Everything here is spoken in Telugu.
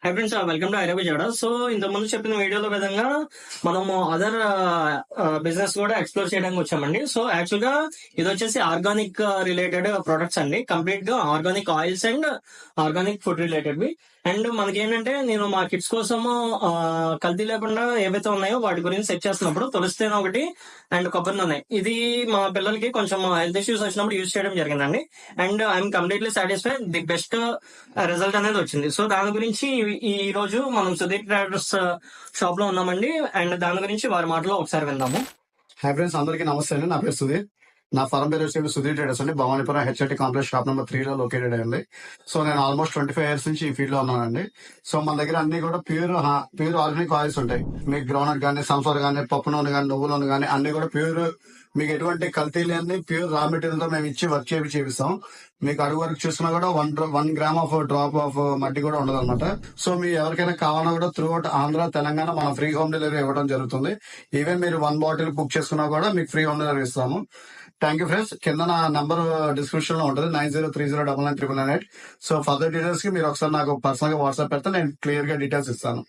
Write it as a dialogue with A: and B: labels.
A: హై ఫ్రెండ్స్, వెల్కమ్ టు ఐరబిజాడ. సో ఇంతకుముందు చెప్పిన వీడియోలో విధంగా మనము అదర్ బిజినెస్ కూడా ఎక్స్ప్లోర్ చేయడానికి వచ్చామండి. సో యాక్చువల్ గా ఇది వచ్చేసి ఆర్గానిక్ రిలేటెడ్ ప్రొడక్ట్స్ అండి. కంప్లీట్ గా organic oils and organic food related వి. అండ్ మనకి ఏంటంటే నేను మా కిడ్స్ కోసము కల్తీ లేకుండా ఏవైతే ఉన్నాయో వాటి గురించి సెట్ చేస్తున్నప్పుడు తులసి తేనె ఒకటి అండ్ కొబ్బరి నూనె, ఇది మా పిల్లలకి కొంచెం హెల్త్ ఇష్యూస్ వచ్చినప్పుడు యూజ్ చేయడం జరిగిందండి. And I'm completely satisfy, the best result అనేది వచ్చింది. సో దాని గురించి ఈ రోజు మనం సుధీర్ ట్రేడర్స్ షాప్ లో ఉన్నామండి. అండ్ దాని గురించి వారి మాటలో ఒకసారి విందాము.
B: హాయ్ ఫ్రెండ్స్, అందరికీ నమస్తే అండి. నా పేరు సుధీర్. నా ఫారం పేరు వచ్చి సుధీర్ ట్రేడర్స్ అండి. Bhavanipuram HIT complex shop number 3 లో లొకేటెడ్ అయ్యింది. సో నేను ఆల్మోస్ట్ 25 ఇయర్స్ నుంచి ఈ ఫీల్డ్ లో ఉన్నానండి. సో మన దగ్గర అన్ని కూడా ప్యూర్ ఆర్గానిక్ ఆయిల్స్ ఉంటాయి. మీకు గ్రౌండ్ కానీ, సన్ఫ్లవర్ కానీ, పప్పు నూనె కానీ, నువ్వుల నూనె కానీ అన్ని కూడా ప్యూర్, మీకు ఎటువంటి కల్తీ లేని ప్యూర్ రా మెటీరియల్ తో మేము ఇచ్చి వర్క్ చేపిస్తాం. మీకు అడుగు వరకు చూసుకున్నా కూడా 1 గ్రామ్ ఆఫ్ డ్రాప్ ఆఫ్ మట్టి కూడా ఉండదు అనమాట. సో మీ ఎవరికైనా కావాలన్నా కూడా త్రూ అవుట్ ఆంధ్ర, తెలంగాణ మనం ఫ్రీ హోమ్ డెలివరీ ఇవ్వడం జరుగుతుంది. ఈవెన్ మీరు 1 బాటిల్ బుక్ చేసుకున్నా కూడా మీకు ఫ్రీ హోమ్ డెలివరీ ఇస్తాము. Thank you friends. కింద నా నంబర్ డిస్క్రిప్షన్ లో ఉంటుంది, 9030999998. సో ఫర్దర్ డీటెయిల్స్ కి మీరు ఒకసారి నాకు పర్సనల్ గా వాట్సాప్ పెడితే నేను క్లియర్ గా డీటెయిల్స్ ఇస్తాను.